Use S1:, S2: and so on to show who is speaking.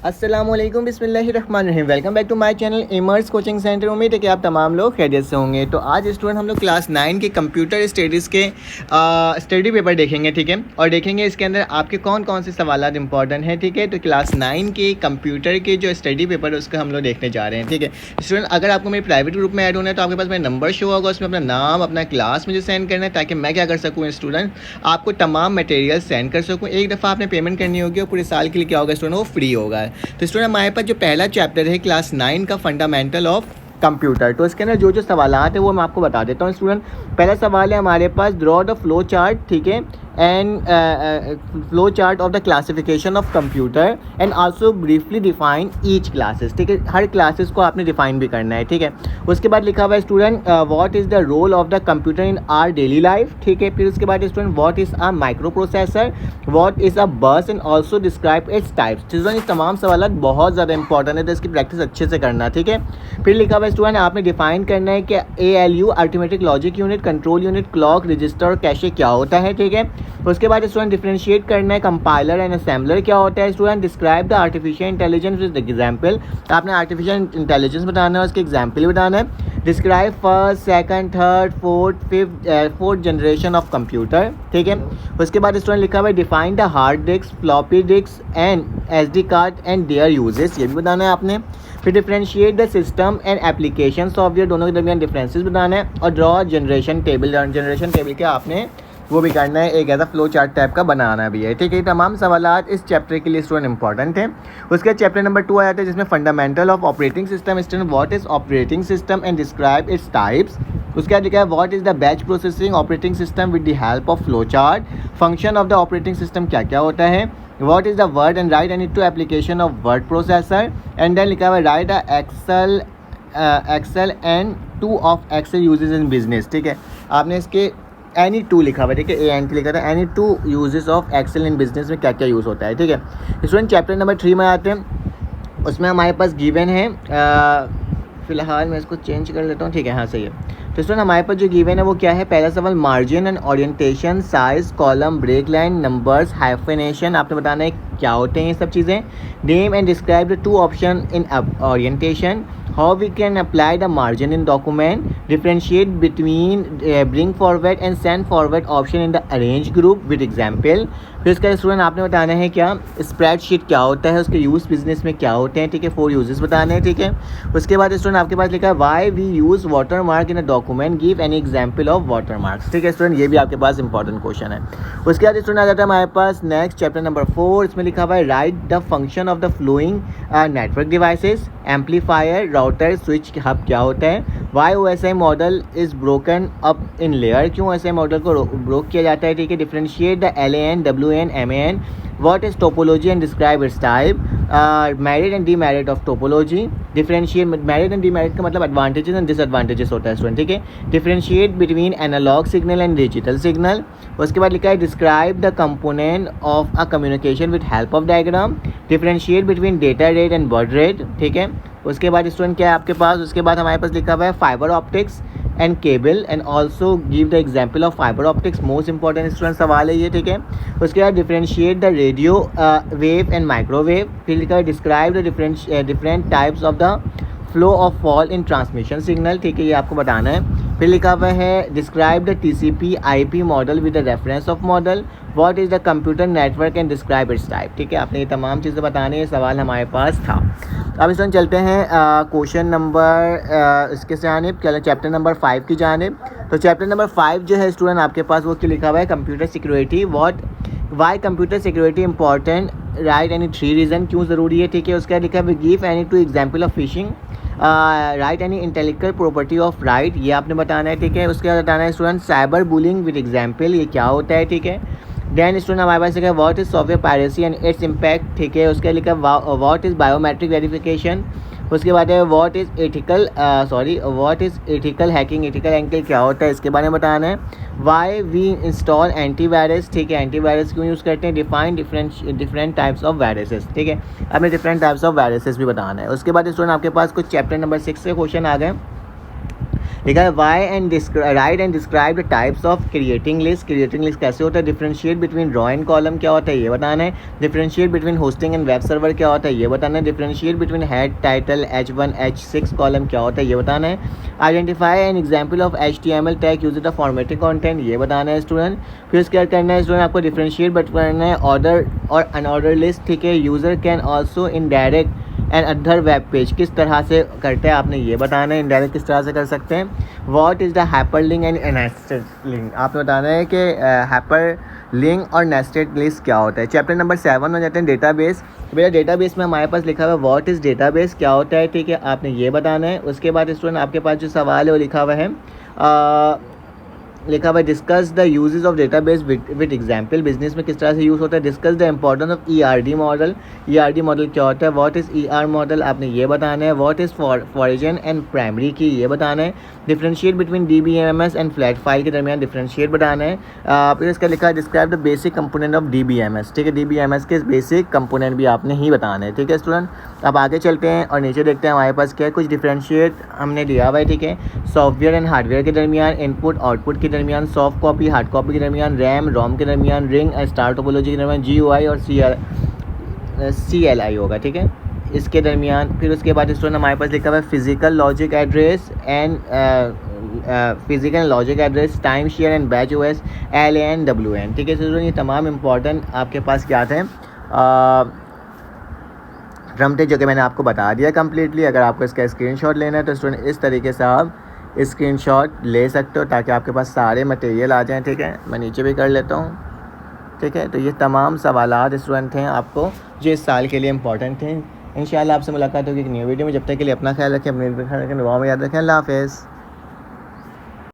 S1: अस्सलामुअलैकुम बिस्मिल्लाहिर्रहमानिर्रहीम। Welcome back to my channel इमर्स कोचिंग सेंटर। उम्मीद है कि आप तमाम लोग खैरियत से होंगे। तो आज स्टूडेंट हम लोग क्लास 9 के कंप्यूटर स्टडीज़ के स्टडी पेपर देखेंगे, ठीक है। और देखेंगे इसके अंदर आपके कौन कौन से सवाल इंपॉर्टेंट हैं, ठीक है। तो क्लास 9 के कंप्यूटर के जो स्टडी पेपर है उसका हम लोग देखने जा रहे हैं, ठीक है। स्टूडेंट अगर आपको मेरे प्राइवेट ग्रुप में ऐड होना है तो आपके पास मेरा नंबर शो होगा, उसमें अपना नाम अपना क्लास मुझे सेंड करना है ताकि मैं क्या कर सकूँ स्टूडेंट आपको तमाम मटेरियल सेंड कर सकूँ। एक दफ़ा आपने पेमेंट करनी होगी और पूरे साल के लिए क्या होगा स्टूडेंट, वो फ्री होगा। तो स्टूडेंट हमारे पास जो पहला चैप्टर है क्लास 9 का फंडामेंटल ऑफ कंप्यूटर, तो इसके अंदर जो सवालात है वो मैं आपको बता देता हूँ स्टूडेंट। पहला सवाल है हमारे पास, ड्रॉ द फ्लो चार्ट, ठीक है, and flow chart of the classification of computer and also briefly define each classes, ठीक है। हर क्लासेस को आपने डिफाइन भी करना है, ठीक है। उसके बाद लिखा हुआ है student what is the role of the computer in our daily life, ठीक है। फिर उसके बाद student what is a microprocessor, what is a bus and also describe its types. Student ये तमाम सवाल बहुत ज़्यादा इंपॉर्टेंट है, तो इसकी प्रैक्टिस अच्छे से करना, ठीक है। फिर लिखा हुआ है स्टूडेंट आपने डिफाइन करना है कि ALU arithmetic logic unit, control unit, clock, register और कैशे क्या होता है, ठीक है। उसके बाद स्टूडेंट डिफरेंशिएट करना है कंपाइलर एंड असेंबलर क्या होता है। Student describe the artificial intelligence with example, आपने आर्टिफिशियल इंटेलिजेंस बताना है, उसके एग्जांपल बताना है। Describe first second third fourth generation of computer, ठीक है। उसके बाद स्टूडेंट लिखा हुआ है define the hard disk, floppy disk and SD card and there uses, ये भी बताना है आपने। फिर differentiate the system and application software, दोनों के दरमियान डिफरेंसेस बताना है। और ड्रॉ जनरेशन टेबल के आपने वो भी करना है, एक ऐसा फ्लो चार्ट टाइप का बनाना भी है, ठीक है। तमाम सवालात इस चैप्टर के लिए स्टूडेंट इंपॉर्टेंट है। उसके बाद चैप्टर नंबर 2 आ जाता है जिसमें fundamental of operating system, student what is operating system and describe its types. उसके बाद लिखा है what is the batch processing operating system with the help of flowchart, function of the operating system क्या क्या होता है, what is the word and write any two application of word processor, and then लिखा हुआ है write the Excel and 2 of Excel uses in business, ठीक है। आपने इसके एनी टू लिखा हुआ है, ठीक है, ANT लिखा था, any two uses of Excel in business में क्या क्या यूज़ होता है, ठीक है। स्टूडेंट चैप्टर नंबर 3 में आते हैं, उसमें हमारे पास गिवन है, फ़िलहाल मैं इसको चेंज कर लेता हूँ, ठीक है, हाँ सही है। तो स्टूडेंट हमारे पास जो गिवन है वो क्या है, पहला सवाल margin and orientation, size, column, break line, numbers, hyphenation, आपने बताना है क्या होते हैं ये सब चीज़ें। Name and describe the 2 option in orientation, how we can apply the margin in document, differentiate between bring forward and send forward option in the arrange group with example। फिर इसका स्टूडेंट आपने बताना है क्या स्प्रेडशीट क्या होता है, उसके यूज़ बिजनेस में क्या होते हैं, ठीक है, 4 यूजेस बताने हैं, ठीक है। उसके बाद स्टूडेंट आपके पास लिखा है why we use watermark in a document, give any example of watermarks, ठीक है स्टूडेंट, ये भी आपके पास इंपॉर्टेंट क्वेश्चन है। उसके बाद स्टूडेंट आ जाता है हमारे पास नेक्स्ट चैप्टर नंबर 4, इसमें लिखा हुआ है write the function of the flowing network devices, amplifier, router, switch hub क्या होता है, why OSI model is broken up in layer, क्यों OSI मॉडल को ब्रोक किया जाता है, ठीक है। Differentiate the LAN, WAN, MAN, what is topology and describe its type, merit and demerit of topology, differentiate merit and demerit का मतलब advantages and disadvantages होता है स्टूडेंट, ठीक है। Differentiate between analogue signal and digital signal. उसके बाद लिखा है describe the component of a communication with help of diagram, differentiate between data rate and word rate, ठीक है। उसके बाद स्टूडेंट क्या है आपके पास, उसके बाद हमारे पास लिखा हुआ है fibre optics and cable and also give the example of fibre optics, most important student सवाल है ये, ठीक है। उसके बाद differentiate the radio wave and microwave, फिर लिखा है describe the different types of the flow of fall in transmission signal, ठीक है, ये आपको बताना है। फिर लिखा हुआ है describe the TCP IP model with the reference of model, what is the computer network and describe its type, ठीक है। आपने ये तमाम चीज़ें बताने, ये सवाल हमारे पास था। अब इस चलते हैं क्वेश्चन नंबर इसके जानिब, चैप्टर नंबर 5 की जानिब। तो चैप्टर नंबर 5 जो है स्टूडेंट आपके पास वो क्या लिखा हुआ है, computer security, why computer security important, write any 3 reason, क्यों ज़रूरी है, ठीक है। उसका लिखा है give any 2 example of phishing, write any intellectual property of right, ये आपने बताना है, ठीक है। उसके बाद बताना है student cyber bullying with example, ये क्या होता है, ठीक है। देन स्टूडेंट हमारे पास लिखा है what is software piracy and its impact, ठीक है। उसके लिखा है व्हाट इज़ बायोमेट्रिक वेरिफिकेशन। उसके बाद है what is ethical hacking, ethical hacking क्या होता है इसके बारे में बताना है। वाई वी इंस्टॉल एंटीवायरस, ठीक है, एंटीवायरस क्यों यूज़ करते हैं। Define different types of viruses, ठीक है, हमें डिफरेंट टाइप्स ऑफ वायरसेस भी बताना है। उसके बाद स्टूडेंट आपके पास कुछ चैप्टर नंबर 6 से क्वेश्चन आ गए। लिखा है write and describe the types of creating list. Creating list कैसे होता है, differentiate between row and column क्या होता है ये बताना है, differentiate between hosting and web server क्या होता है ये बताना है, differentiate between head title H1 H6 column क्या होता है ये बताना है, identify an example of HTML tag use the formatting content ये बताना है स्टूडेंट। फिर उसके बाद करना है स्टूडेंट आपको डिफरेंशिएट करना है ऑर्डर और अनऑर्डर लिस्ट, ठीक है। User can also indirect and other web page किस तरह से करते हैं आपने ये बताना है, इनडायरेक्ट किस तरह से कर सकते हैं। What is the hyper link and nested link, आपने बताना है कि हाइपर लिंक और नेस्टेड लिस्ट क्या होता है। चैप्टर नंबर 7 हो जाते हैं डेटाबेस। भैया डेटाबेस में हमारे पास लिखा हुआ है व्हाट इज़ डेटाबेस क्या होता है, ठीक है, आपने ये बताना है। उसके बाद स्टूडेंट आपके पास जो सवाल है वो लिखा हुआ है discuss the uses of database with example, business में किस तरह से यूज़ होता है। Discuss the importance of ERD model, ERD model क्या होता है। व्हाट इज़ ER मॉडल आपने ये बताना है। What is foreign and primary की ये बताना है। Differentiate between DBMS and flat file के दरमियान डिफरेंशिएट बताना है। फिर इसका लिखा है describe the basic component of DBMS, ठीक है, DBMS के बेसिक कंपोनेंट भी आपने ही बताना है, ठीक है स्टूडेंट। अब आगे चलते हैं और नीचे देखते हैं हमारे पास क्या है, कुछ डिफरेंशिएट हमने दिया हुआ है, ठीक है। सॉफ्टवेयर एंड हार्डवेयर के दरमियान, इनपुट आउटपुट के दरमियान, सॉफ्ट कॉपी हार्ड कॉपी के दरमियान, रैम रोम के दरमियान, रिंग स्टार टोपोलॉजी के दरमियान, GUI और CLI होगा, ठीक है, इसके दरमियान। फिर उसके बाद स्टूडेंट हमारे पास लिखा हुआ है physical logic address and physical logic address, time share and batch OS, LAN WAN, ठीक है स्टूडेंट। ये तमाम इंपॉर्टेंट आपके पास क्या थे ड्रम थे जो कि मैंने आपको बता दिया कम्प्लीटली। अगर आपको इसका स्क्रीनशॉट लेना है तो स्टूडेंट इस तरीके से आप स्क्रीनशॉट ले सकते हो ताकि आपके पास सारे मटेरियल आ जाएं, ठीक है। मैं नीचे भी कर लेता हूँ, ठीक है। तो ये तमाम सवालात स्टूडेंट हैं आपको जो इस साल के लिए इंपॉर्टेंट थे। इंशाल्लाह आपसे मुलाकात होगी एक न्यू वीडियो में। जब तक के लिए अपना ख्याल रखें, अपने ख्याल रखें, दुआ में याद रखें। अल्लाह हाफ़िज़।